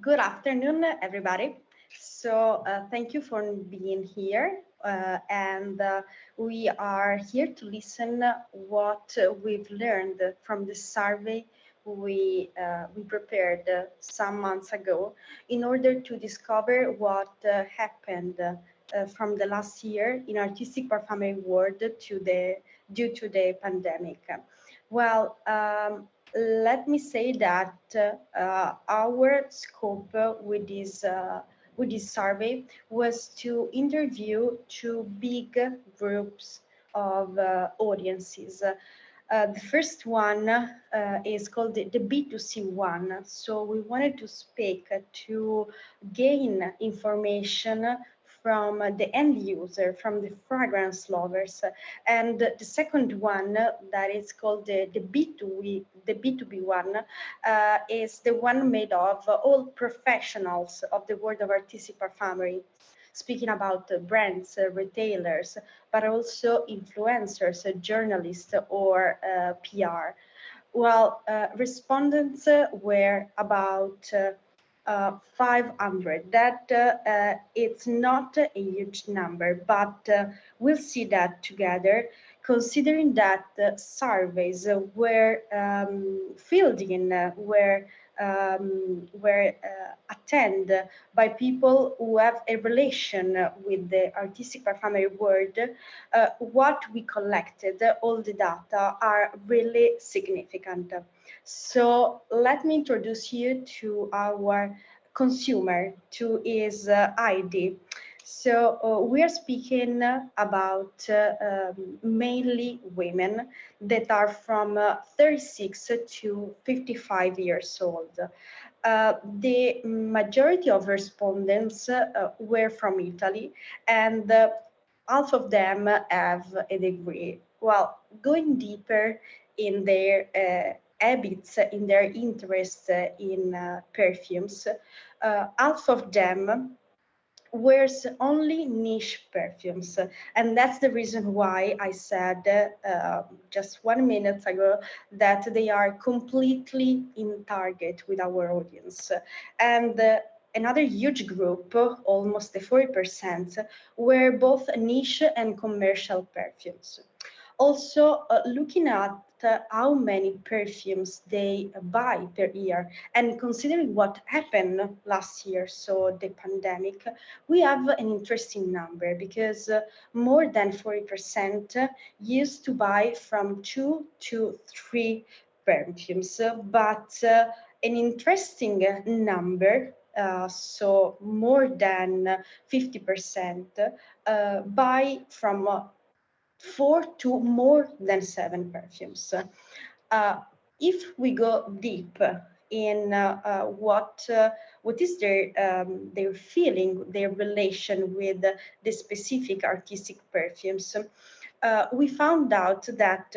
Good afternoon, everybody. Thank you for being here. We are here to listen what we've learned from the survey we prepared some months ago in order to discover what happened from the last year in artistic perfumery world due to the pandemic. Well, let me say that our scope with this survey was to interview two big groups of audiences. The first one is called the B2C one. So we wanted to speak to gain information from the end user, from the fragrance lovers. And the second one that is called the B2B one is the one made of all professionals of the world of artistic perfumery, speaking about brands, retailers, but also influencers, journalists, or PR. Well, respondents were about 500. That it's not a huge number, but we'll see that together, considering that surveys were filled in, were attended by people who have a relation with the artistic perfumery world. What we collected, all the data, are really significant. So let me introduce you to our consumer, to his ID. So we are speaking about mainly women that are from 36 to 55 years old. The majority of respondents were from Italy, and half of them have a degree. Well, going deeper in their habits, in their interest in perfumes, half of them wears only niche perfumes. And that's the reason why I said just 1 minute ago that they are completely in target with our audience. And another huge group, almost the 40%, wear both niche and commercial perfumes. Also, looking at how many perfumes they buy per year, and considering what happened last year, so the pandemic, we have an interesting number because more than 40% used to buy from 2 to 3 perfumes, but an interesting number, so more than 50%, buy from 4 to more than 7 perfumes. If we go deep in what is their feeling, their relation with the specific artistic perfumes, we found out that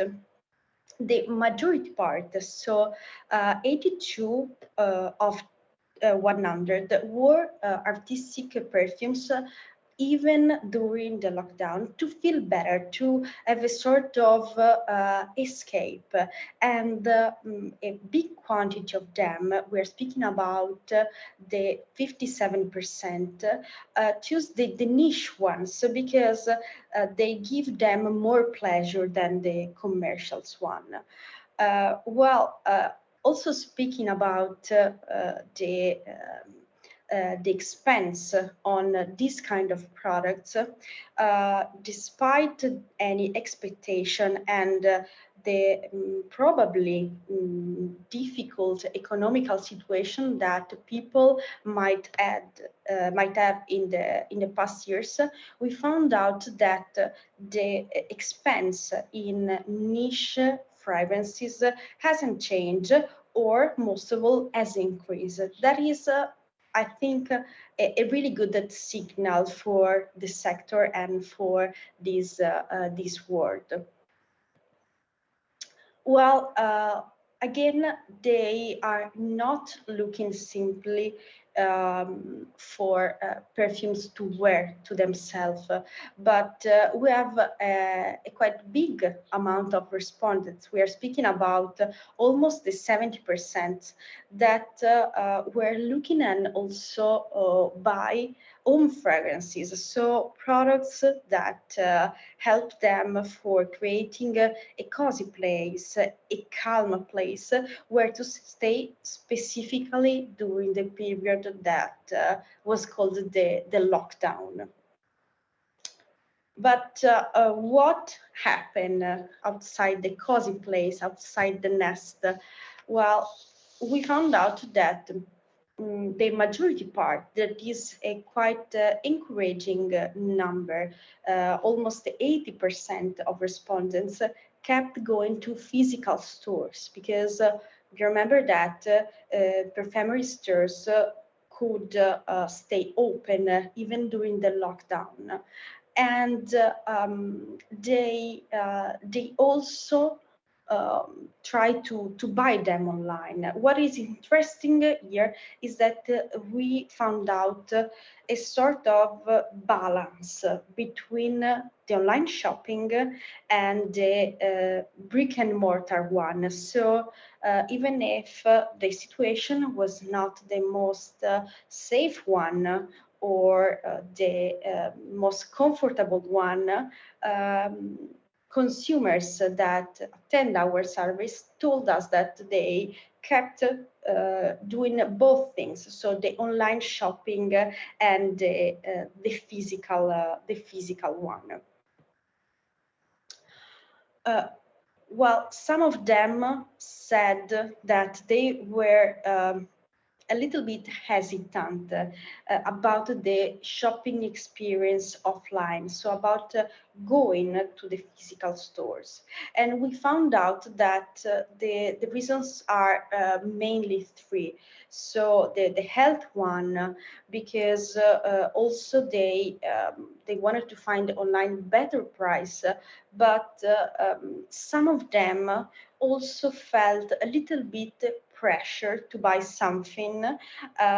the majority part, so 82 of 100 were artistic perfumes even during the lockdown, to feel better, to have a sort of escape. And a big quantity of them, we're speaking about the 57%, choose the niche ones because they give them more pleasure than the commercials one. Also speaking about the expense on this kind of products, despite any expectation and the probably difficult economical situation that people might have in the past years, we found out that the expense in niche fragrances hasn't changed, or most of all has increased. That is I think a really good signal for the sector and for this world. Well, again, they are not looking simply for perfumes to wear to themselves, but we have a quite big amount of respondents. We are speaking about almost the 70% that were looking and also buy home fragrances, so products that help them for creating a cozy place, a calm place where to stay specifically during the period that was called the lockdown. But what happened outside the cozy place, outside the nest? Well, we found out that the majority part, that is a quite encouraging number, almost 80% of respondents kept going to physical stores because you remember that perfumery stores could stay open even during the lockdown, and they also try to buy them online. What is interesting here is that we found out a sort of balance between the online shopping and the brick and mortar one. So even if the situation was not the most safe one or the most comfortable one, consumers that attend our service told us that they kept doing both things, so the online shopping and the physical one. Well, some of them said that they were a little bit hesitant about the shopping experience offline, so about going to the physical stores. And we found out that the reasons are mainly three. So the health one, because also they wanted to find online better price, but some of them also felt a little bit pressure to buy something,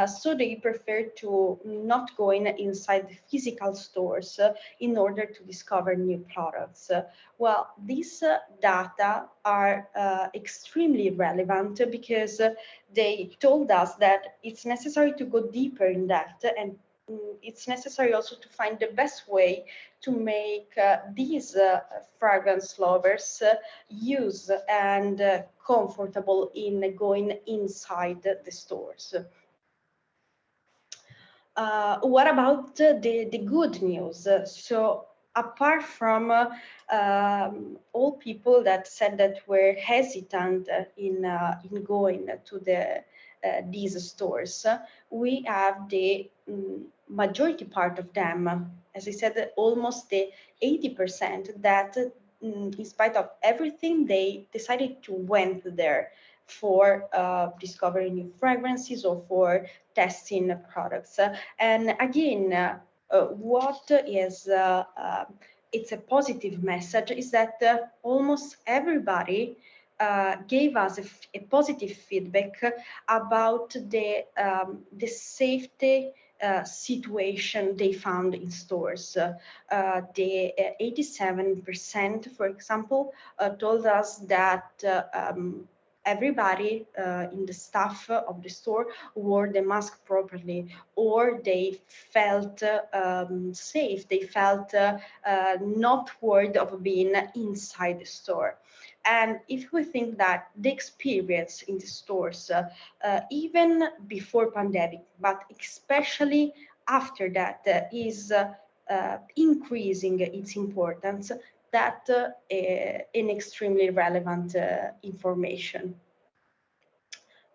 so they prefer to not going inside the physical stores in order to discover new products. Well, these data are extremely relevant because they told us that it's necessary to go deeper in that, and it's necessary also to find the best way to make these fragrance lovers use and comfortable in going inside the stores. What about the good news? So apart from all people that said that were hesitant in going to these stores, we have the majority part of them, as I said, almost the 80% that in spite of everything, they decided to went there for discovering new fragrances or for testing products. And again, what is it's a positive message is that almost everybody gave us a positive feedback about the safety situation they found in stores. The 87%, for example, told us that everybody in the staff of the store wore the mask properly, or they felt safe, they felt not worried of being inside the store. And if we think that the experience in the stores, even before pandemic, but especially after that, is increasing its importance, that an extremely relevant information.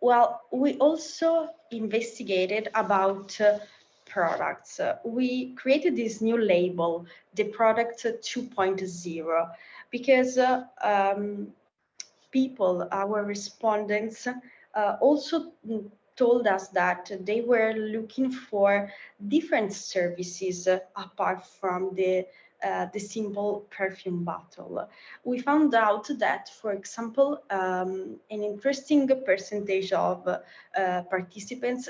Well, we also investigated about products. We created this new label, the product 2.0, because people, our respondents, also told us that they were looking for different services apart from the simple perfume bottle. We found out that, for example, an interesting percentage of participants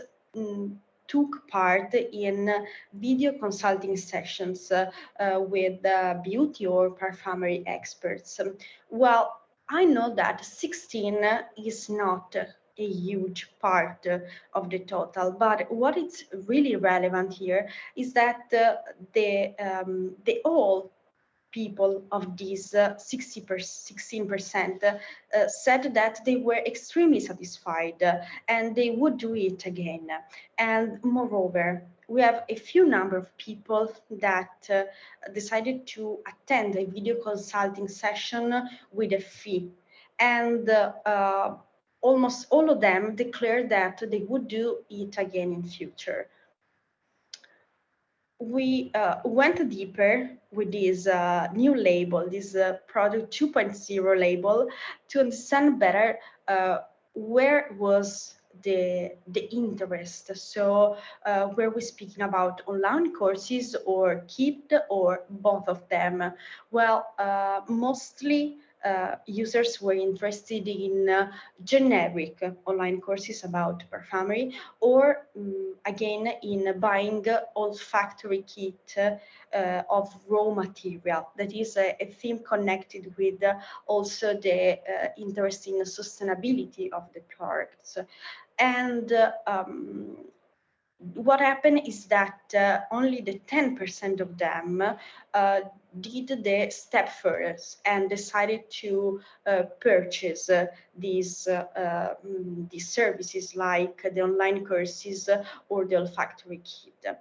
took part in video consulting sessions with beauty or perfumery experts. Well, I know that 16 is not a huge part of the total, but what is really relevant here is that the all people of these 16% said that they were extremely satisfied and they would do it again. And moreover, we have a few number of people that decided to attend a video consulting session with a fee. And almost all of them declared that they would do it again in future. We went deeper with this new label, this product 2.0 label, to understand better where was the interest. So were we speaking about online courses or kit or both of them? Well, mostly users were interested in generic online courses about perfumery, or again in buying olfactory kit of raw material. That is a theme connected with also the interest in sustainability of the products. And what happened is that only the 10% of them did the step first and decided to purchase these services like the online courses or the olfactory kit.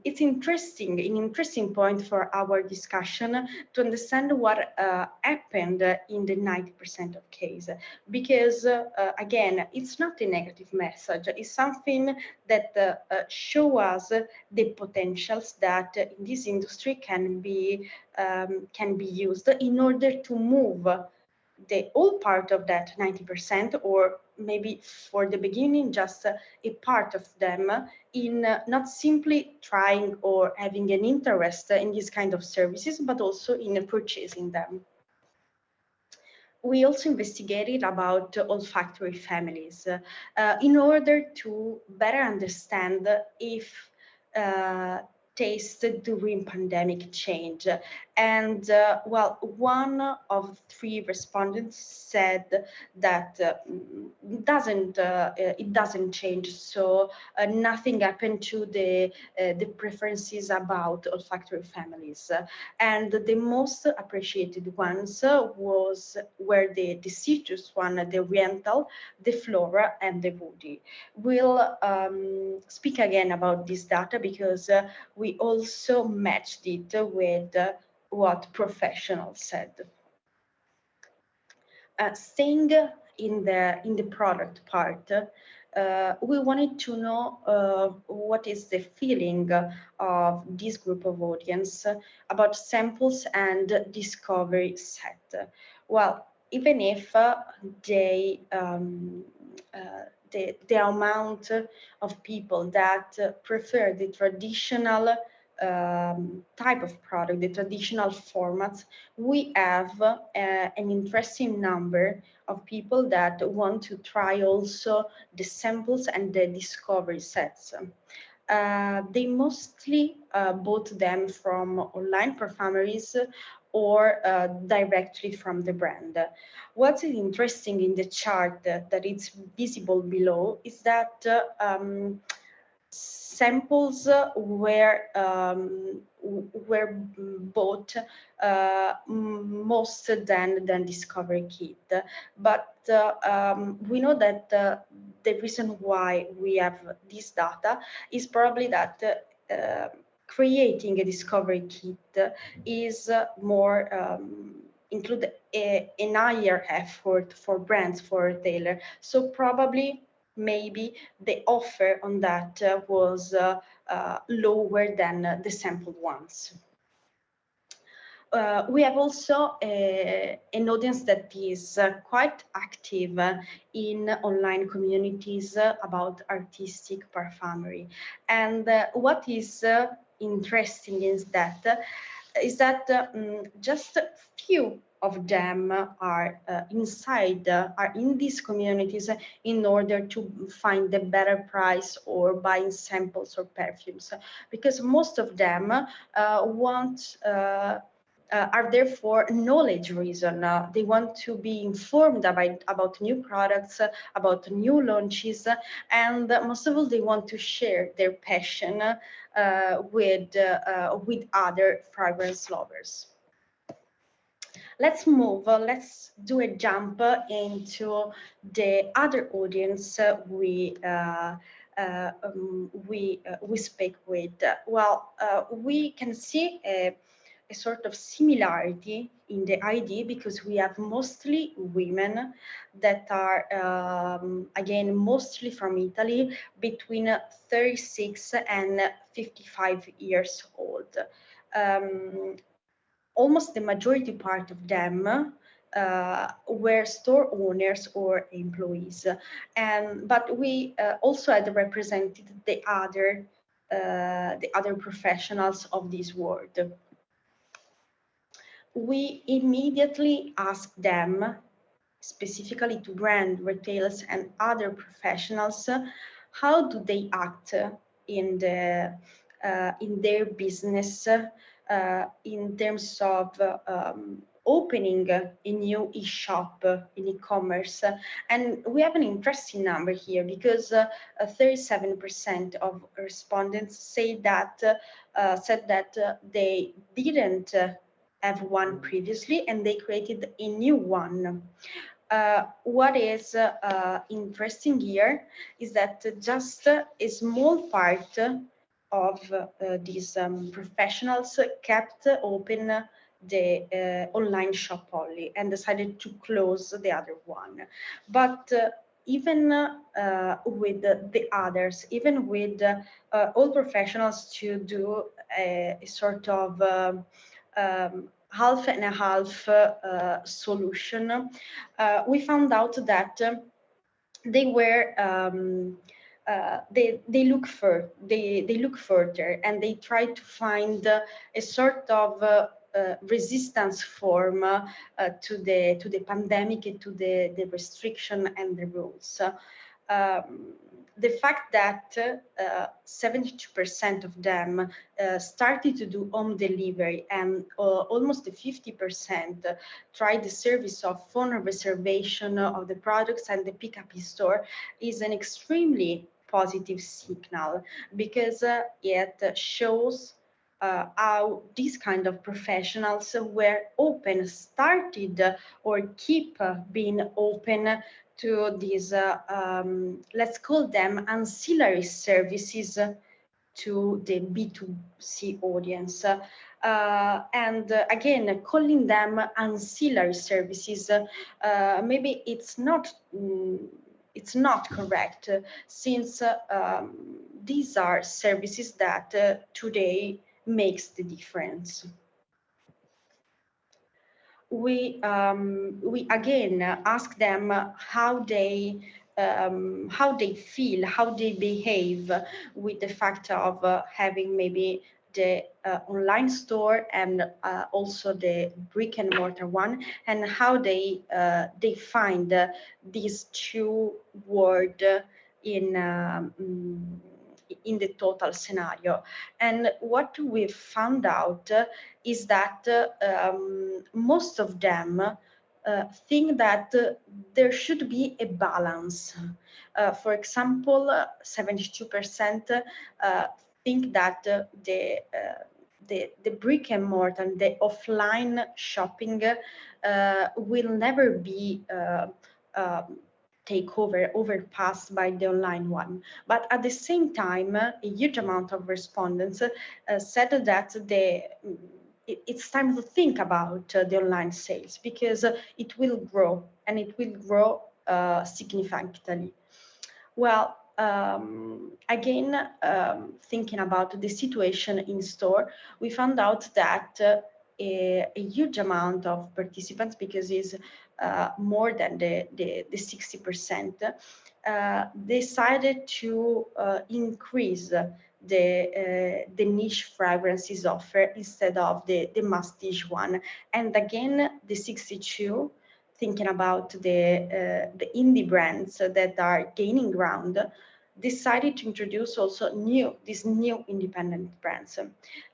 It's an interesting point for our discussion to understand what happened in the 90% of cases, because again, it's not a negative message. It's something that show us the potentials that in this industry can be used in order to move the whole part of that 90%, or maybe for the beginning just a part of them, in not simply trying or having an interest in these kind of services, but also in purchasing them. We also investigated about olfactory families in order to better understand if taste during pandemic change. And well, one of 3 respondents said that it doesn't change, so nothing happened to the preferences about olfactory families. And the most appreciated ones were the citrus one, the oriental, the floral, and the woody. We'll speak again about this data because we also matched it with what professionals said. Staying in the product part, we wanted to know what is the feeling of this group of audience about samples and discovery set. Well, even if the amount of people that prefer the traditional type of product, the traditional formats, we have an interesting number of people that want to try also the samples and the discovery sets. They mostly bought them from online perfumeries or directly from the brand. What's interesting in the chart that is visible below is that samples were bought most than discovery kit, but we know that the reason why we have this data is probably that creating a discovery kit is more include an higher effort for brands, for retailer. So probably maybe the offer on that was lower than the sampled ones. We have also an audience that is quite active in online communities about artistic perfumery. And what is interesting is that just few of them are are in these communities in order to find a better price or buying samples or perfumes, because most of them are there for knowledge reason. They want to be informed about new products, about new launches, and most of all, they want to share their passion with other fragrance lovers. Let's move, let's do a jump into the other audience we speak with. Well, we can see a sort of similarity in the ID because we have mostly women that are, again, mostly from Italy, between 36 and 55 years old. Almost the majority part of them were store owners or employees, but we also had represented the other professionals of this world. We immediately asked them, specifically to brand, retailers, and other professionals, how do they act in their business in terms of opening a new e-shop in e-commerce. And we have an interesting number here because 37% of respondents said that they didn't have one previously and they created a new one. What is interesting here is that just a small part of these professionals kept open the online shop only and decided to close the other one. But even with the others, even with all professionals to do a sort of half and a half solution, we found out that they were they look further and they try to find a sort of resistance form to the pandemic and to the restriction and the rules. The fact that 72% of them started to do home delivery and almost 50% tried the service of phone reservation of the products and the pickup in store is an extremely positive signal because it shows how these kind of professionals were open, started or keep being open to these, let's call them ancillary services to the B2C audience. Again, calling them ancillary services, maybe it's not correct since these are services that today makes the difference. We again ask them how they feel, how they behave with the fact of having maybe the online store and also the brick and mortar one, and how they find these two words in the total scenario. And what we've found out is that most of them think that there should be a balance. For example, 72% think that the brick and mortar, the offline shopping will never be overpassed by the online one. But at the same time, a huge amount of respondents said that it's time to think about the online sales because it will grow and it will grow significantly. Well, again, thinking about the situation in store, we found out that a huge amount of participants, because it's more than the 60%, decided to increase the niche fragrances offer instead of the masstige one. And again, the 62, thinking about the indie brands that are gaining ground, decided to introduce also these new independent brands.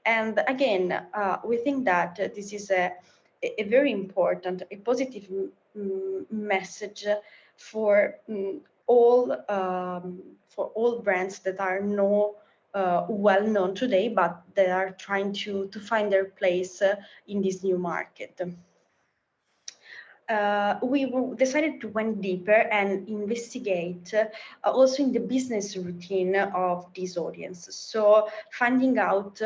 And again, we think that this is a very important, a positive message for all brands that are no well known today, but they are trying to find their place in this new market. We decided to went deeper and investigate also in the business routine of this audience. So finding out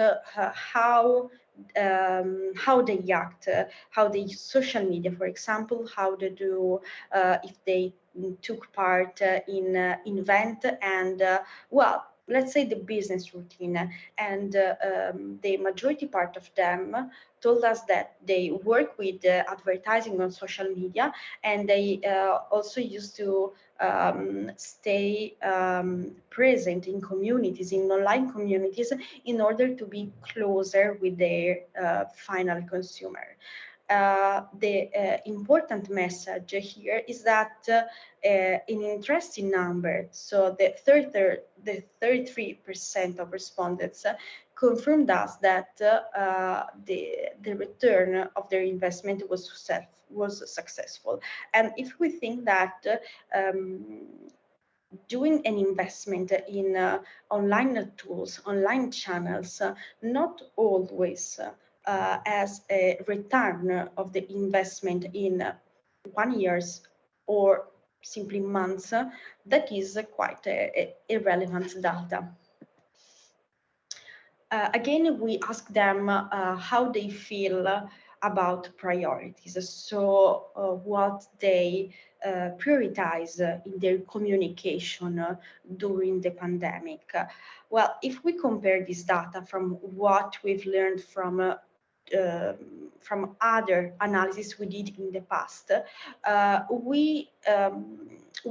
how they act, how they use social media, for example, how they do, if they took part in event, and well, let's say the business routine. And the majority part of them told us that they work with advertising on social media, and they also used to stay present in communities, in online communities, in order to be closer with their final consumer. The important message here is that an interesting number, so the 33% of respondents confirmed us that the return of their investment was successful. And if we think that doing an investment in online tools, online channels, not always as a return of the investment in 1 year or simply months, that is quite irrelevant data. Again, we ask them how they feel about priorities, so what they prioritize in their communication during the pandemic. Well, if we compare this data from what we've learned from other analysis we did in the past, we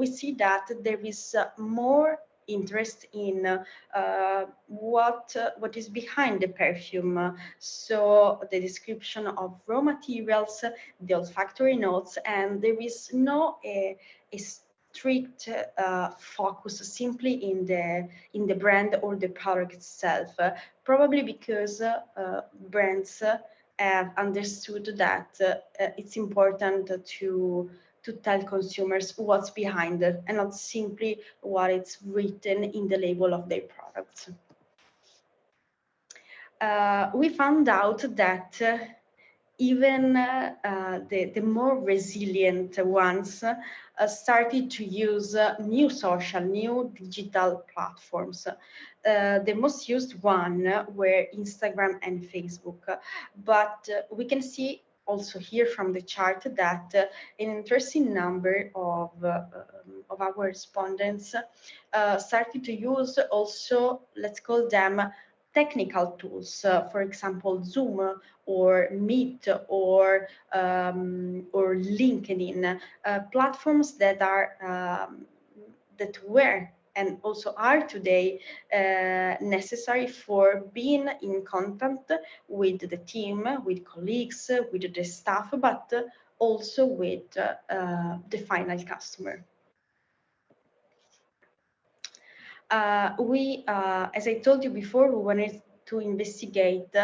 see that there is more interest in what is behind the perfume. So the description of raw materials, the olfactory notes, and there is no a strict focus simply in the brand or the product itself. Probably because brands have understood that it's important to tell consumers what's behind it and not simply what it's written in the label of their products. We found out that even the more resilient ones started to use new digital platforms. The most used one were Instagram and Facebook, but we can see also here from the chart that an interesting number of our respondents started to use also, let's call them, technical tools, for example, Zoom or Meet or LinkedIn, platforms that are that were and also are today necessary for being in contact with the team, with colleagues, with the staff, but also with the final customer. As I told you before, we wanted to investigate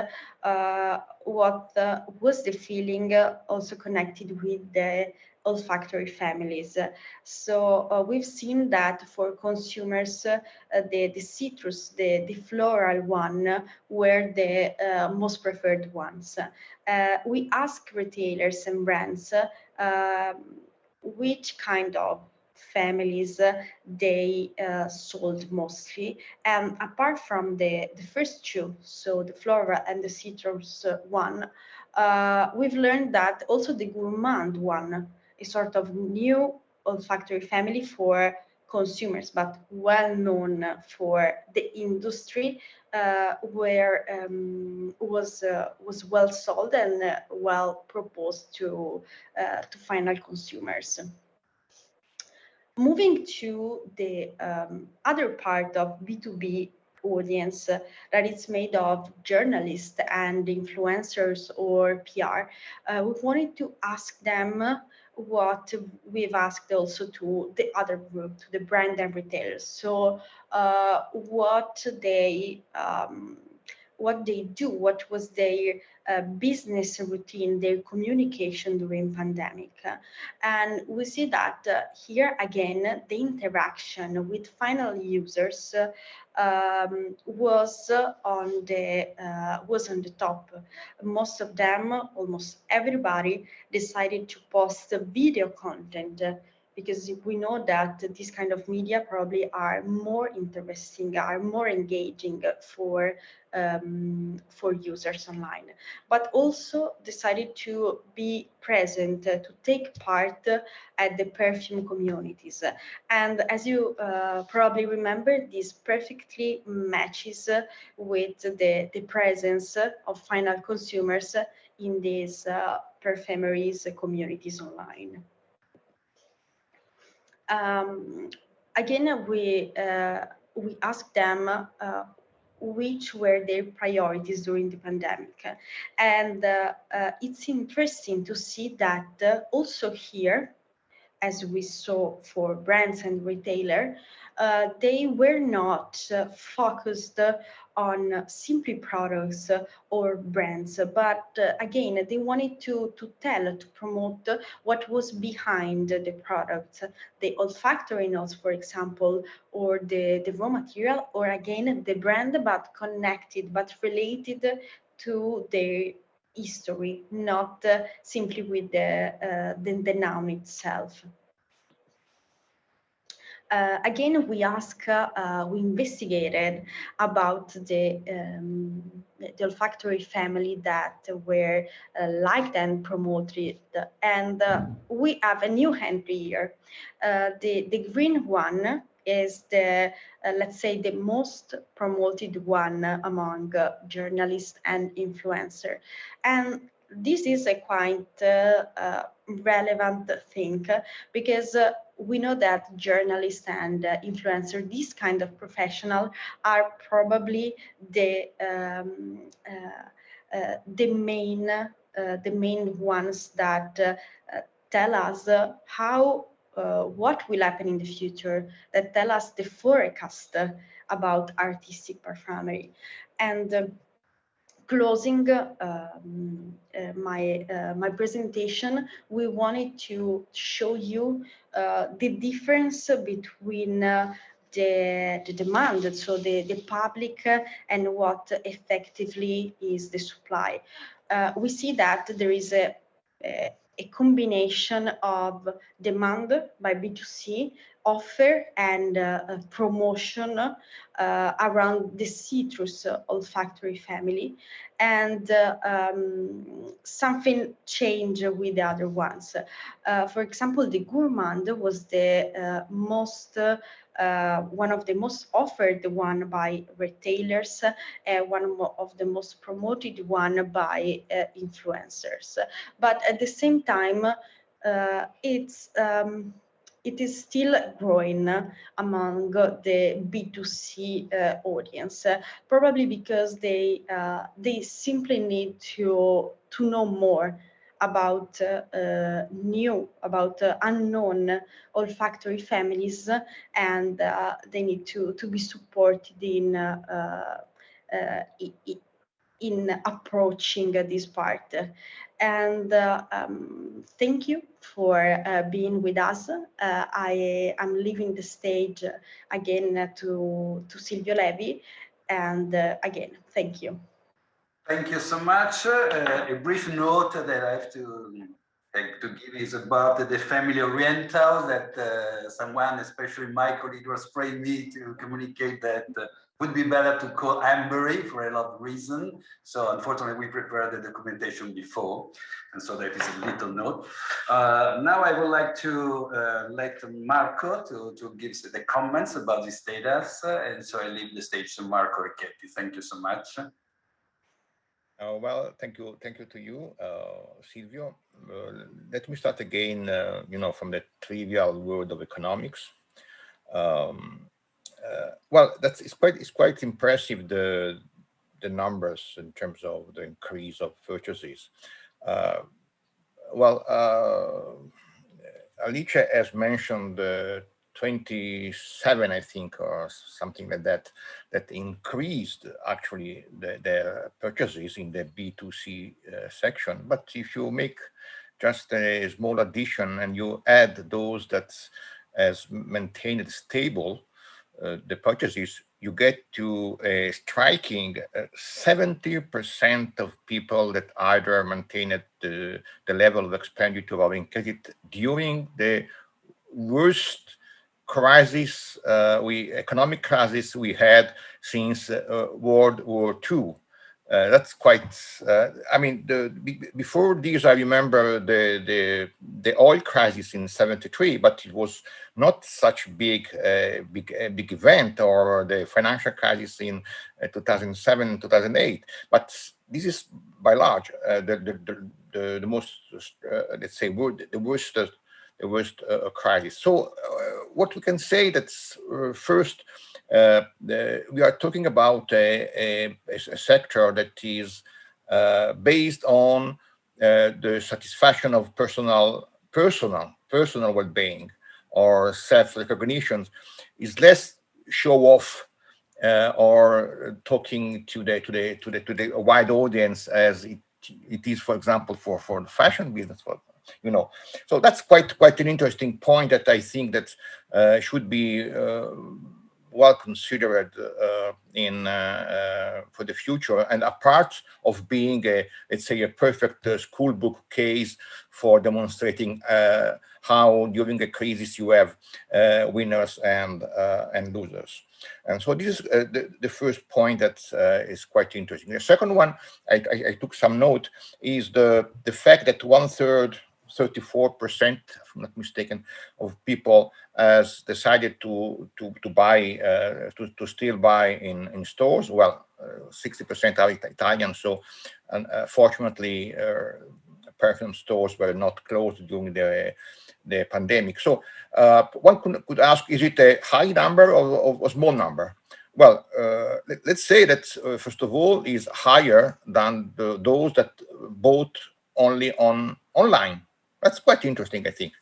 what was the feeling also connected with the olfactory families. So we've seen that for consumers, the citrus, the floral one were the most preferred ones. We ask retailers and brands which kind of families they sold mostly, and apart from the first two, so the floral and the citrus one, we've learned that also the gourmand one, a sort of new olfactory family for consumers, but well known for the industry, where was well sold and well proposed to final consumers. Moving to the other part of B2B audience that it's made of journalists and influencers or PR. We wanted to ask them what we've asked also to the other group, to the brand and retailers. So what they do, what was their business routine, their communication during pandemic. And we see that here again, the interaction with final users was on the top. Most of them, almost everybody, decided to post video content because we know that this kind of media probably are more interesting, are more engaging for users online, but also decided to be present, to take part at the perfume communities. And as you probably remember, this perfectly matches with the presence of final consumers in these perfumeries communities online. Again, we asked them which were their priorities during the pandemic. And it's interesting to see that also here, as we saw for brands and retailer, they were not focused on simply products or brands, but again, they wanted to tell, to promote what was behind the product, the olfactory notes, for example, or the raw material, or again, the brand, but connected, but related to their history, not simply with the noun itself. Again, we investigated about the olfactory family that were liked and promoted, and we have a new entry here. The green one is let's say, the most promoted one among journalists and influencers, and this is a quite relevant thing because we know that journalists and influencers, this kind of professional, are probably the main ones that tell us what will happen in the future, that tell us the forecast about artistic perfumery. And closing my presentation, we wanted to show you the difference between the demand, so the public, and what effectively is the supply. We see that there is a combination of demand by B2C, offer and promotion around the citrus olfactory family, and something changed with the other ones. For example, the gourmand was the one of the most offered one by retailers, one of the most promoted one by influencers. But at the same time, it is still growing among the B2C audience, probably because they simply need to know more about unknown olfactory families, and they need to be supported in approaching this part. And thank you for being with us. I am leaving the stage again to Silvio Levi, and again, thank you. Thank you so much. A brief note that I have to give is about the family oriental that someone, especially my colleague, was praying me to communicate that would be better to call Ambery for a lot of reasons. So unfortunately, we prepared the documentation before, and so that is a little note. Now I would like to let Marco to give the comments about this data, and so I leave the stage to Marco Ricchetti. Thank you so much. Well, thank you to you, Silvio. Let me start again, from the trivial world of economics. Well, it's quite impressive, the numbers in terms of the increase of purchases. Uh, well, Alice has mentioned 27, I think, or something like that, that increased actually their purchases in the B2C section. But if you make just a small addition and you add those that has maintained stable, the purchases, you get to a striking 70% of people that either maintained the level of expenditure of credit during the worst crisis, economic crisis we had since World War II. That's quite. I mean, before this, I remember the oil crisis in '73, but it was not such big event, or the financial crisis in 2007, 2008. But this is by large the most, let's say, the worst crisis. So what we can say that's first, we are talking about a sector that is based on the satisfaction of personal well-being or self-recognition, is less show off or talking to the wide audience as it is, for example, for the fashion business, so that's quite an interesting point that I think that should be well considered for the future, and a part of being let's say a perfect school book case for demonstrating how during a crisis you have winners and losers. And so this is the first point that is quite interesting. The second one I took some note is the fact that 1/3, 34%, if I'm not mistaken, of people has decided to buy to still buy in stores. Well, 60% are Italian, so fortunately perfume stores were not closed during the pandemic. So one could ask, is it a high number or a small number? Well, let's say that first of all is higher than those that bought only online. That's quite interesting, I think.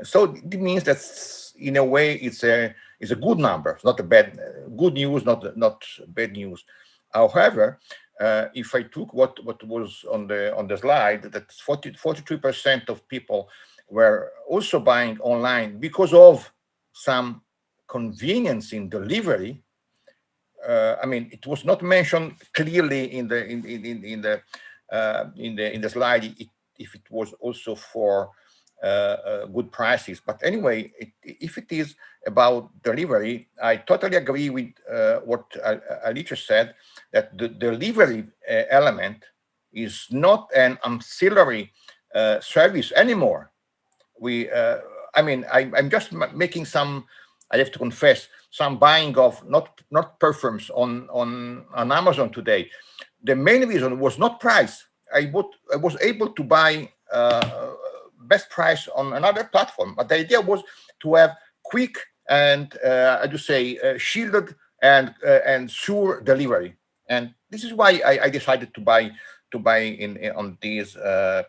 So it means that in a way it's a good number. It's not a bad, good news, not bad news. However, if I took what was on the slide, that 43% of people were also buying online because of some convenience in delivery. I mean, it was not mentioned clearly in the slide if it was also for good prices. But anyway, if it is about delivery, I totally agree with what Alice said, that the delivery element is not an ancillary service anymore. I mean, I'm just making some, I have to confess, some buying of not perfumes on Amazon today. The main reason was not price. I was able to buy best price on another platform, but the idea was to have quick and I do say shielded and sure delivery. And this is why I decided to buy on these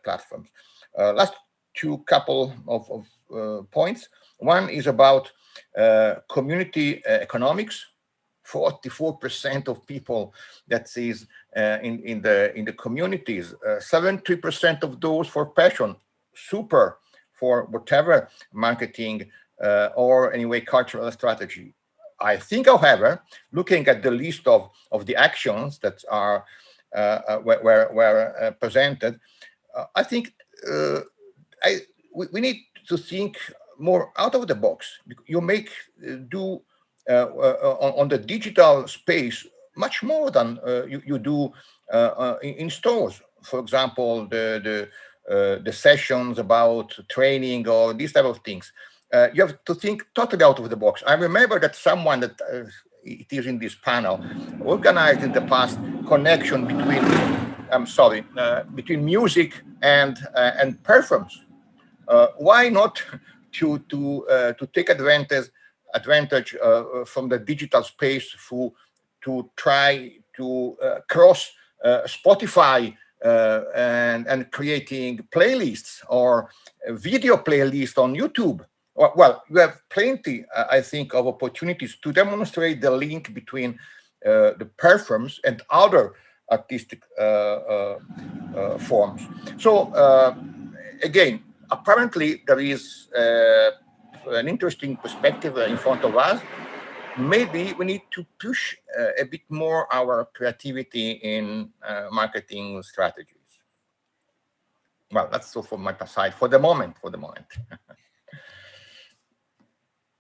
platforms. Last two couple of points. One is about community economics. 44% of people that is in the communities, 70% of those for passion, super for whatever marketing or anyway cultural strategy. I think, however, looking at the list of the actions that are were presented, I think we need to think more out of the box. You make do on the digital space much more than you do in stores. For example, the sessions about training or these type of things. You have to think totally out of the box. I remember that someone that it is in this panel organized in the past connection between between music and perfumes. Why not to take advantage advantage from the digital space to try to cross Spotify and creating playlists or video playlists on YouTube. Well, you have plenty, I think, of opportunities to demonstrate the link between the perfumes and other artistic forms. So again, apparently there is an interesting perspective in front of us. Maybe we need to push a bit more our creativity in marketing strategies. Well, that's all from my side for the moment.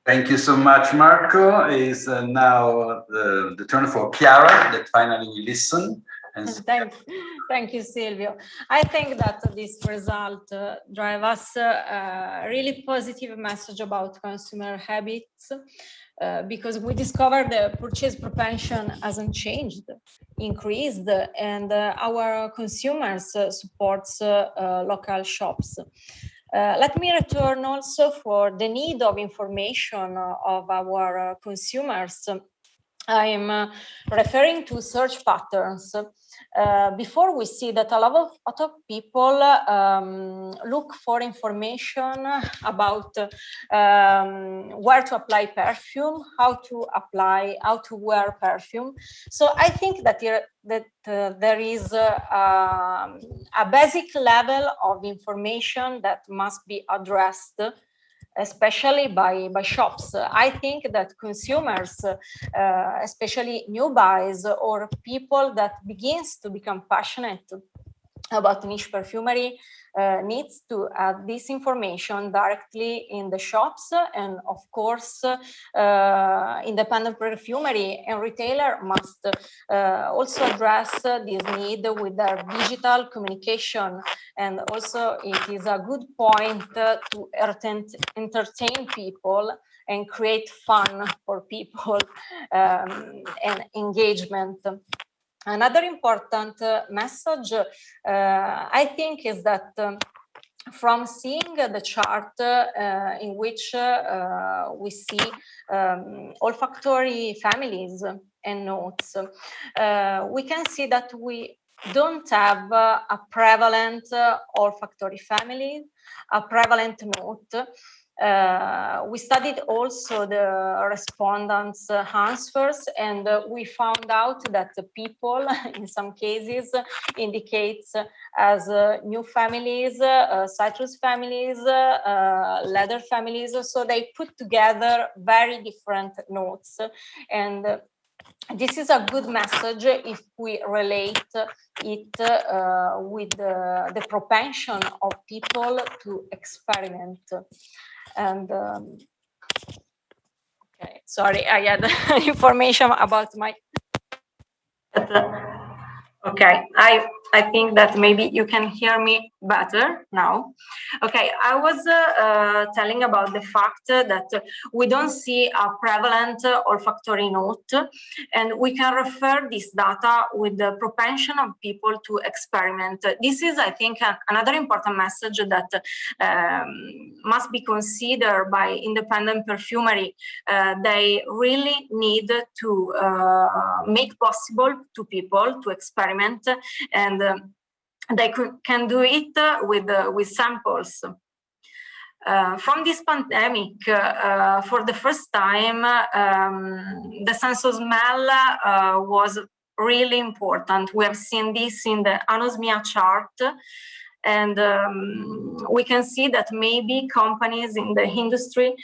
Thank you so much, Marco. Is now the turn for Chiara that finally listen. And Thank you, Silvio. I think that this result drive us a really positive message about consumer habits because we discovered the purchase propensity hasn't changed, increased, and our consumers supports local shops. Let me return also for the need of information of our consumers. I'm referring to search patterns. Before we see that a lot of people look for information about where to apply perfume, how to wear perfume. So I think that there is a basic level of information that must be addressed, especially by shops. I think that consumers, especially new buys or people that begins to become passionate about niche perfumery, needs to add this information directly in the shops, and of course independent perfumery and retailer must also address this need with their digital communication. And also it is a good point to entertain people and create fun for people and engagement. Another important message, I think, is that from seeing the chart in which we see olfactory families and notes, we can see that we don't have a prevalent olfactory family, a prevalent note. We studied also the respondents' answers, and we found out that the people, in some cases, indicates as new families, citrus families, leather families. So they put together very different notes, and this is a good message if we relate it with the propension of people to experiment. And okay, sorry, I had information about my. Okay, I think that maybe you can hear me better now. Okay, I was telling about the fact that we don't see a prevalent olfactory note, and we can refer this data with the propension of people to experiment. This is, I think, another important message that must be considered by independent perfumery. They really need to make possible to people to experiment, and they can do it with samples. From this pandemic, for the first time, the sense of smell was really important. We have seen this in the anosmia chart, and we can see that maybe companies in the industry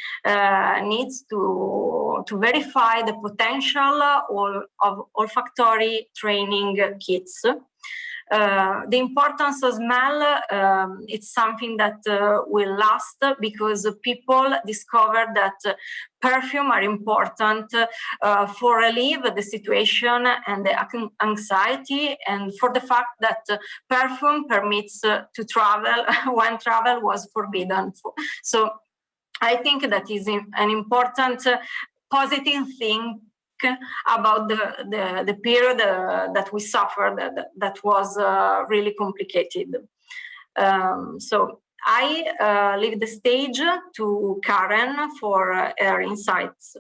needs to verify the potential of olfactory training kits. The importance of smell, it's something that will last, because people discover that perfume are important for relieve the situation and the anxiety, and for the fact that perfume permits to travel when travel was forbidden. So I think that is an important positive thing about the period that we suffered, that was really complicated. So I leave the stage to Karen for her insights.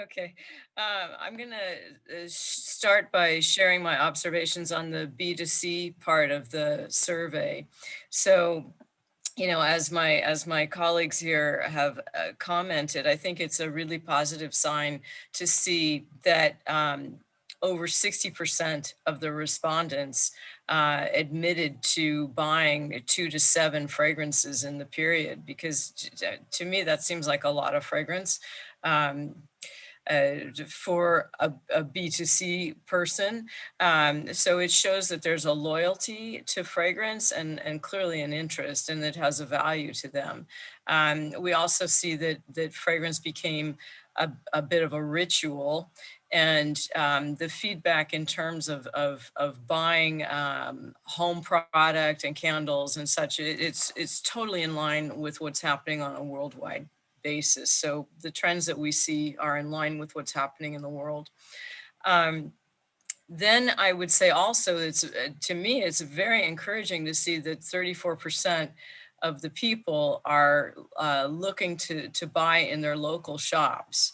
Okay, I'm gonna start by sharing my observations on the B2C part of the survey. So, you know, as my colleagues here have commented, I think it's a really positive sign to see that over 60% of the respondents admitted to buying 2 to 7 fragrances in the period, because to me, that seems like a lot of fragrance. For a B2C person. So it shows that there's a loyalty to fragrance and clearly an interest, and it has a value to them. We also see that fragrance became a bit of a ritual, and the feedback in terms of buying home product and candles and such, it's totally in line with what's happening on a worldwide basis. So the trends that we see are in line with what's happening in the world. Then I would say also, it's to me, it's very encouraging to see that 34% of the people are looking to buy in their local shops.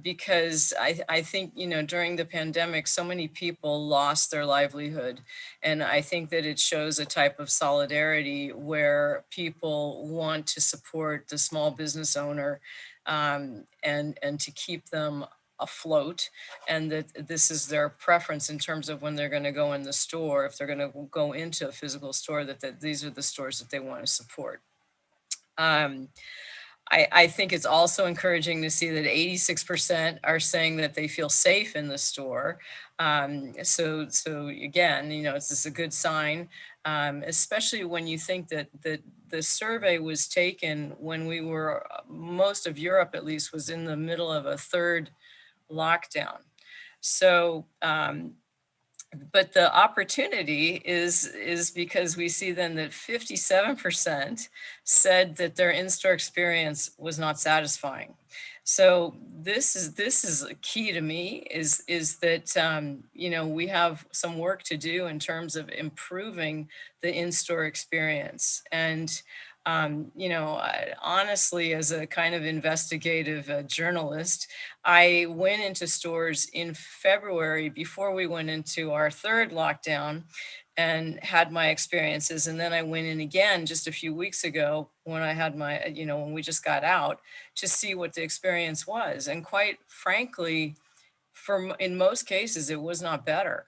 Because I think, you know, during the pandemic, so many people lost their livelihood. And I think that it shows a type of solidarity where people want to support the small business owner and to keep them afloat, and that this is their preference in terms of when they're going to go in the store. If they're going to go into a physical store, that these are the stores that they want to support. I think it's also encouraging to see that 86% are saying that they feel safe in the store. So again, you know, this is a good sign, especially when you think that the survey was taken when we were, most of Europe at least, was in the middle of a third lockdown. So, but the opportunity is because we see then that 57% said that their in-store experience was not satisfying. So this is key to me, is that you know, we have some work to do in terms of improving the in-store experience. And you know, honestly, as a kind of investigative journalist, I went into stores in February before we went into our third lockdown and had my experiences. And then I went in again just a few weeks ago when I had my, you know, when we just got out, to see what the experience was. And quite frankly, in most cases, it was not better.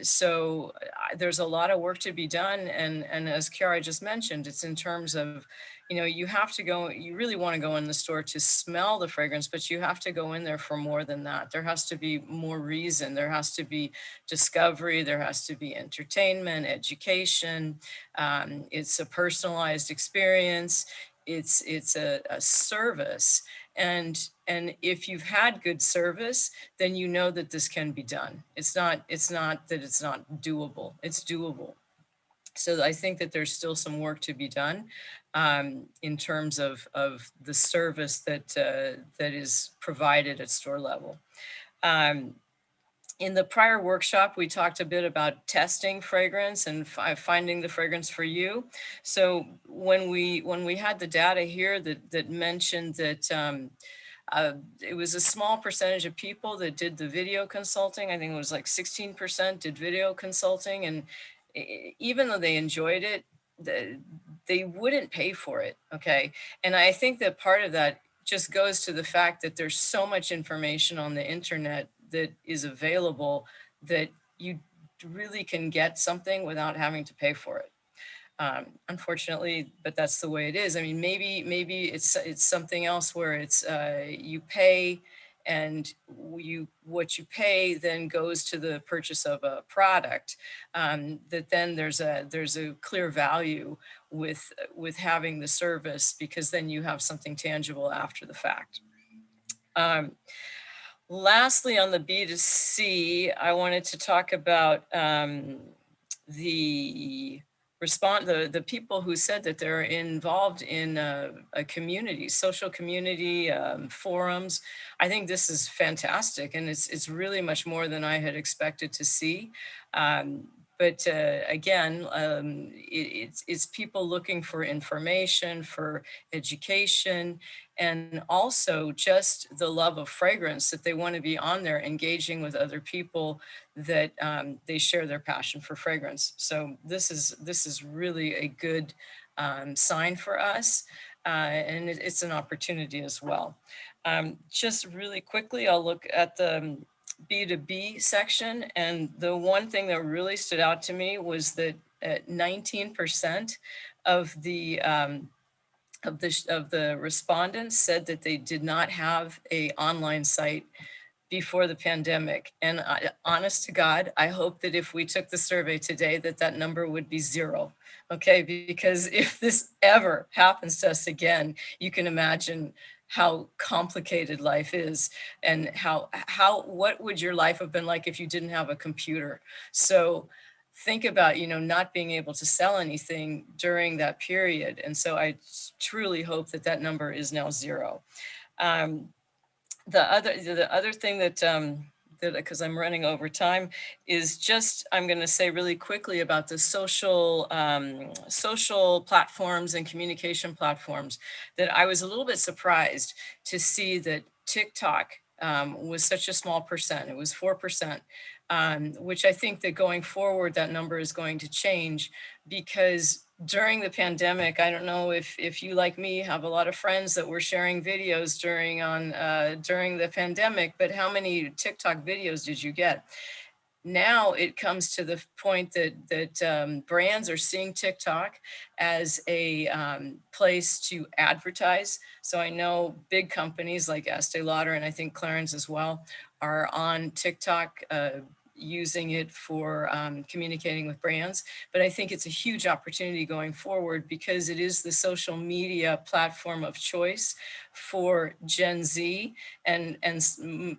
So there's a lot of work to be done. And as Chiara just mentioned, it's in terms of, you know, you have to go, you really want to go in the store to smell the fragrance, but you have to go in there for more than that. There has to be more reason. There has to be discovery. There has to be entertainment, education. It's a personalized experience. It's a service. And if you've had good service, then you know that this can be done. It's not that it's not doable. It's doable. So I think that there's still some work to be done in terms of the service that is provided at store level. In the prior workshop, we talked a bit about testing fragrance and finding the fragrance for you. So when we had the data here that mentioned that it was a small percentage of people that did the video consulting. I think it was like 16% did video consulting, and even though they enjoyed it, they wouldn't pay for it. Okay, and I think that part of that just goes to the fact that there's so much information on the internet that is available that you really can get something without having to pay for it. Unfortunately, but that's the way it is. I mean, maybe it's something else where it's you pay, and what you pay then goes to the purchase of a product. That then there's a clear value with having the service, because then you have something tangible after the fact. Lastly, on the B2C, I wanted to talk about the people who said that they're involved in a community, social community, forums. I think this is fantastic, and it's really much more than I had expected to see. But But again, it's people looking for information, for education, and also just the love of fragrance, that they want to be on there engaging with other people, that they share their passion for fragrance. So this is really a good sign for us, and it's an opportunity as well. Just really quickly, I'll look at the B2B section, and the one thing that really stood out to me was that 19% of the respondents said that they did not have an online site before the pandemic. And honest to God, I hope that if we took the survey today, that number would be 0. Okay, because if this ever happens to us again, you can imagine how complicated life is, and what would your life have been like if you didn't have a computer? So think about, not being able to sell anything during that period. And so I truly hope that number is now 0. The other thing that because I'm running over time, is just, I'm going to say really quickly about the social platforms and communication platforms, that I was a little bit surprised to see that TikTok was such a small percent. It was 4%, which I think that going forward, that number is going to change, because during the pandemic, I don't know if you, like me, have a lot of friends that were sharing videos during the pandemic, but how many TikTok videos did you get? Now it comes to the point that brands are seeing TikTok as a place to advertise. So I know big companies like Estee Lauder, and I think Clarins as well, are on TikTok, using it for communicating with brands. But I think it's a huge opportunity going forward, because it is the social media platform of choice for Gen Z and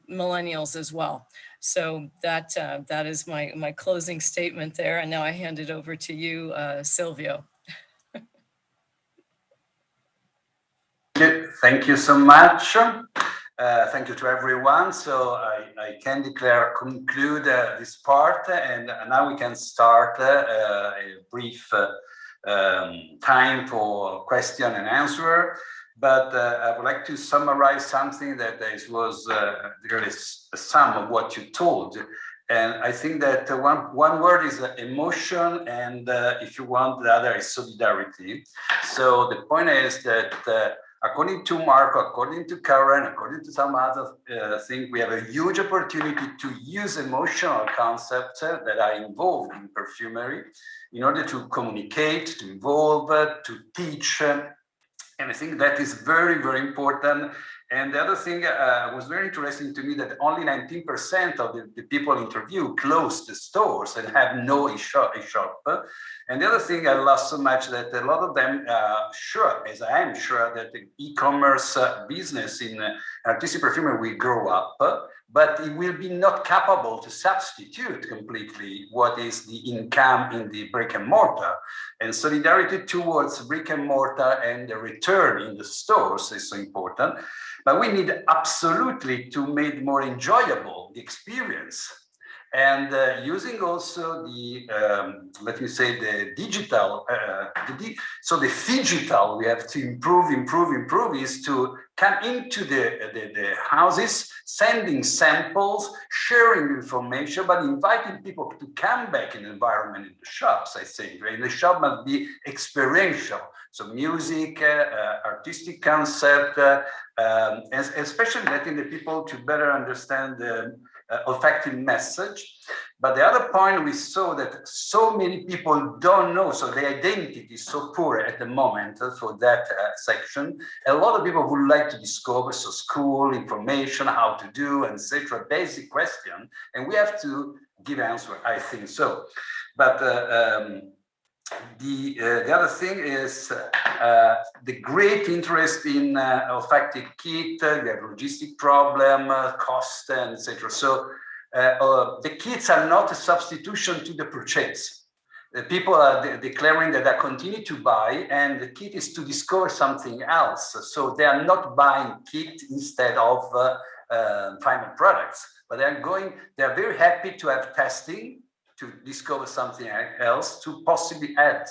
millennials as well. So that is my closing statement there. And now I hand it over to you, Silvio. Thank you so much. Thank you to everyone. So I can conclude this part, and now we can start a brief time for question and answer. But I would like to summarize something that was really a sum of what you told. And I think that one word is emotion, and if you want, the other is solidarity. So the point is that according to Marco, according to Karen, according to some other thing, we have a huge opportunity to use emotional concepts that are involved in perfumery in order to communicate, to involve, to teach. And I think that is very, very important. And the other thing was very interesting to me, that only 19% of the people interviewed closed the stores and have no e-shop. And the other thing I love so much, that a lot of them sure, as I am sure, that the e-commerce business in artistic perfumery will grow up, but it will be not capable to substitute completely what is the income in the brick and mortar. And solidarity towards brick and mortar and the return in the stores is so important. But we need absolutely to make more enjoyable the experience. And using also the, let me say, the digital, so the phygital, we have to improve, is to come into the houses, sending samples, sharing information, but inviting people to come back in the environment in the shops, I think. Right? The shop must be experiential. So music, artistic concept, and especially letting the people to better understand the olfactory message. But the other point, we saw that so many people don't know, so the identity is so poor at the moment for that section. A lot of people would like to discover, so school, information, how to do, etc. Basic question, and we have to give answer, I think so. But the other thing is the great interest in olfactory kit, we have logistic problem, cost, and etc. So the kits are not a substitution to the purchase. People are declaring that they continue to buy, and the kit is to discover something else. So they are not buying kit instead of final products, but they are very happy to have testing, to discover something else, to possibly add.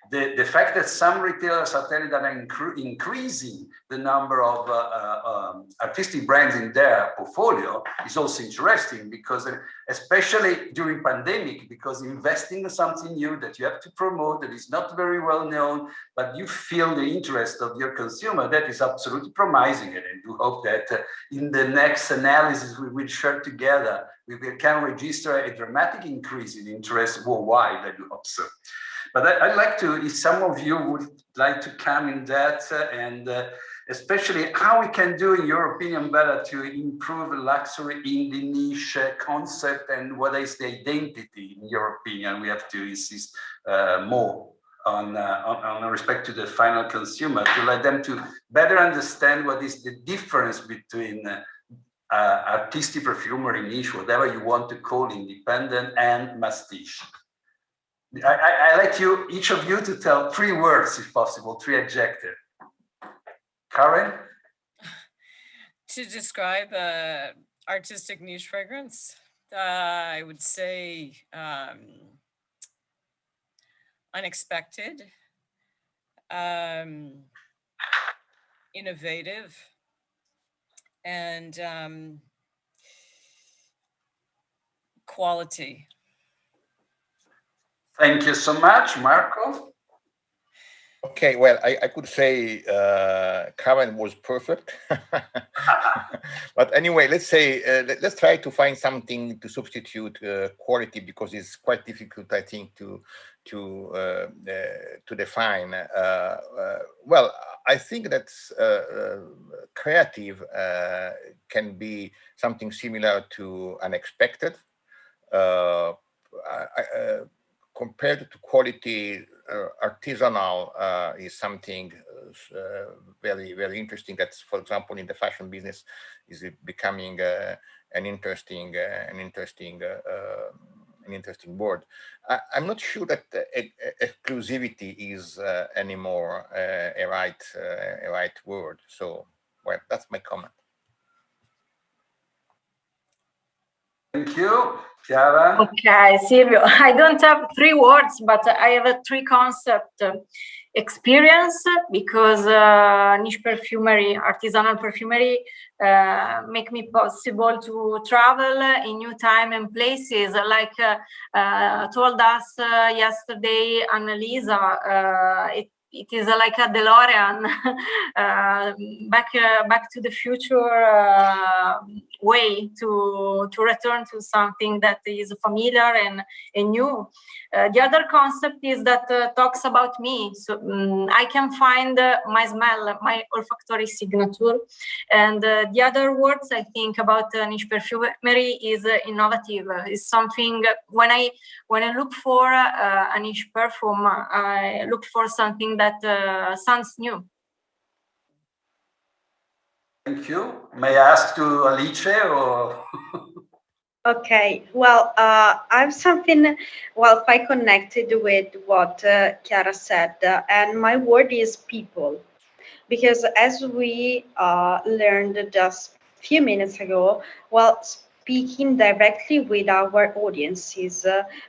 The fact that some retailers are telling that are increasing the number of artistic brands in their portfolio is also interesting, because especially during pandemic, because investing in something new that you have to promote, that is not very well known, but you feel the interest of your consumer, that is absolutely promising. And I do hope that in the next analysis we will share together, we can register a dramatic increase in interest worldwide, I do hope so. But I'd like to, if some of you would like to come in that, and especially how we can do, in your opinion, better to improve luxury in the niche concept, and what is the identity, in your opinion, we have to insist more on respect to the final consumer, to let them to better understand what is the difference between artistic perfumery, niche, whatever you want to call, independent and masstige. I let you, each of you, to tell 3 words, if possible, 3 adjectives. Karen? To describe artistic niche fragrance, I would say unexpected, innovative, and quality. Thank you so much, Marco. Okay, well, I could say Karen was perfect. But anyway, let's say, let's try to find something to substitute quality, because it's quite difficult, I think, to define. Well, I think that creative can be something similar to unexpected. Compared to quality, artisanal is something very, very interesting. That's, for example, in the fashion business, is becoming an interesting word. I'm not sure that exclusivity is anymore a right word. So, well, that's my comment. Thank you, Chiara. Okay, Silvio, I don't have 3 words, but I have a 3 concept. Experience, because niche perfumery, artisanal perfumery, make me possible to travel in new time and places, like told us yesterday Annalisa. It is like a DeLorean, back to the future way to return to something that is familiar and new. The other concept is that talks about me. So I can find my smell, my olfactory signature. And the other words I think about niche perfumery is innovative. Is something when I look for a niche perfume, I look for something that sounds new. Thank you. May I ask to Alice or? Okay, well, I'm something, well, quite connected with what Chiara said, and my word is people. Because as we learned just a few minutes ago, well, speaking directly with our audiences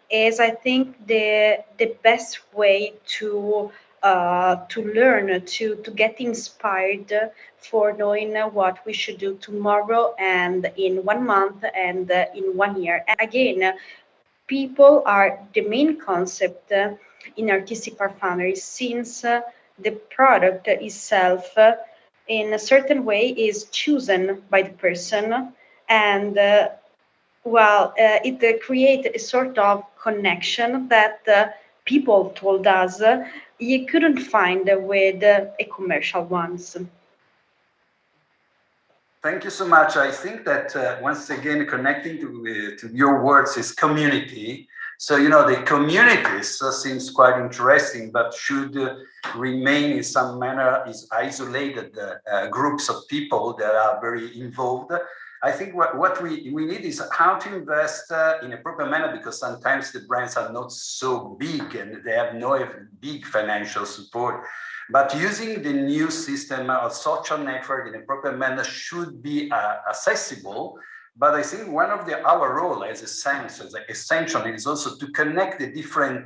is, I think, the best way to learn, to get inspired for knowing what we should do tomorrow and in 1 month and in 1 year. And again, people are the main concept in artistic perfumery, since the product itself in a certain way is chosen by the person, and it creates a sort of connection that people told us you couldn't find with a commercial ones. Thank you so much. I think that once again, connecting to your words is community. So, you know, the communities seems quite interesting, but should remain in some manner is isolated groups of people that are very involved. I think what we need is how to invest in a proper manner, because sometimes the brands are not so big and they have no big financial support. But using the new system of social network in a proper manner should be accessible, But I think one of our role as Esxence, as Essencional, is also to connect the different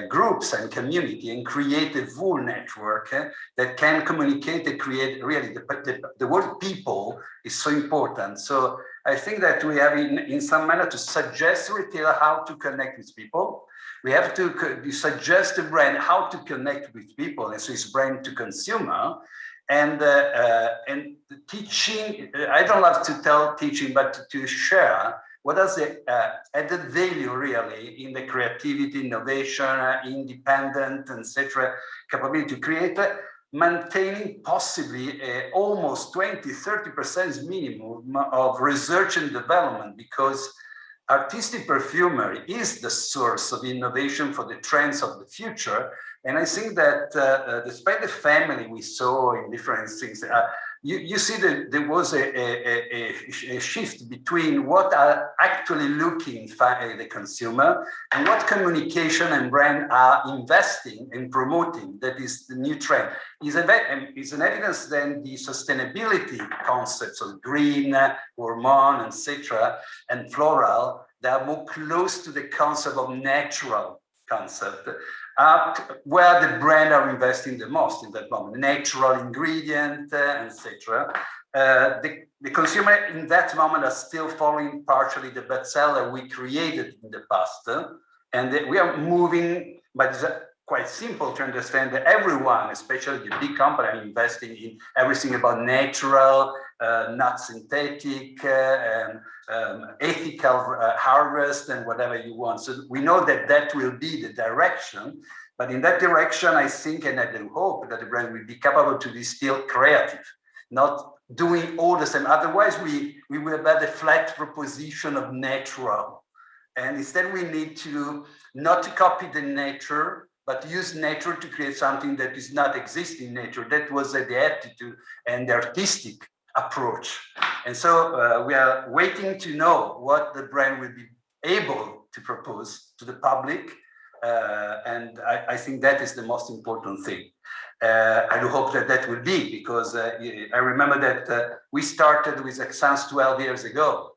groups and community and create a full network that can communicate and create really the word people is so important. So I think that we have in some manner to suggest retailer how to connect with people. We have to suggest the brand how to connect with people, and so it's brand to consumer. And teaching, I don't love to tell teaching, but to share what is the added value really in the creativity, innovation, independent, etc. capability to create, maintaining possibly almost 20–30% minimum of research and development, because artistic perfumery is the source of innovation for the trends of the future. And I think that despite the family we saw in different things, you see that there was a shift between what are actually looking for the consumer and what communication and brand are investing in promoting. That is the new trend. Is an evidence then the sustainability concepts of green, hormone, etc., and floral, they are more close to the concept of natural concept, where the brand are investing the most in that moment, natural ingredient, etc. The consumer in that moment are still following partially the bestseller we created in the past, and we are moving, but it's quite simple to understand that everyone, especially the big company, are investing in everything about natural, not synthetic, and ethical harvest and whatever you want. So we know that that will be the direction, but in that direction, I think, and I do hope that the brand will be capable to be still creative, not doing all the same. Otherwise, we will have a flat proposition of natural. And instead we need to not to copy the nature, but use nature to create something that is not existing in nature. That was the attitude and the artistic approach. And so we are waiting to know what the brand will be able to propose to the public. And I think that is the most important thing. I do hope that that will be, because I remember that we started with Esxence 12 years ago.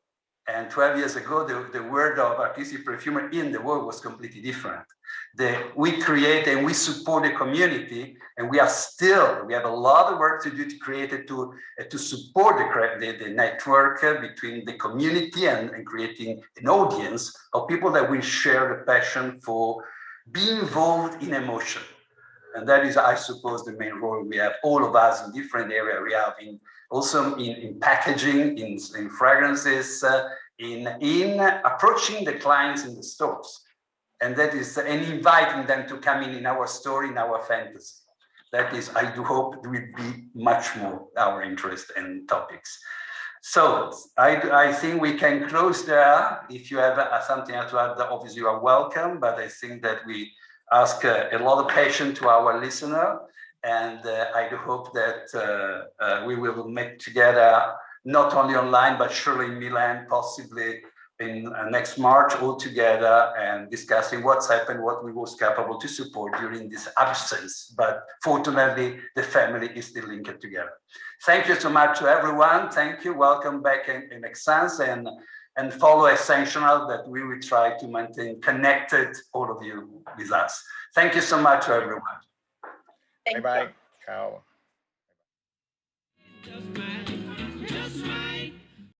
And 12 years ago, the world of artistic perfumery in the world was completely different. We create and we support the community, and we have a lot of work to do to create it, to support the network between the community and creating an audience of people that will share the passion for being involved in emotion. And that is, I suppose, the main role we have, all of us in different areas. We have also in packaging, in fragrances, in approaching the clients in the stores. And that is, and inviting them to come in our store, in our fantasy. That is, I do hope it will be much more our interest and topics. So I think we can close there. If you have something to add, obviously you are welcome, but I think that we ask a lot of patience to our listener. And I do hope that we will make together, not only online, but surely in Milan, possibly in next March, all together and discussing what's happened, what we was capable to support during this absence. But fortunately, the family is still linked together. Thank you so much to everyone. Thank you. Welcome back in Esxence, and follow Essencional, that we will try to maintain connected, all of you, with us. Thank you so much to everyone. Bye-bye. Ciao.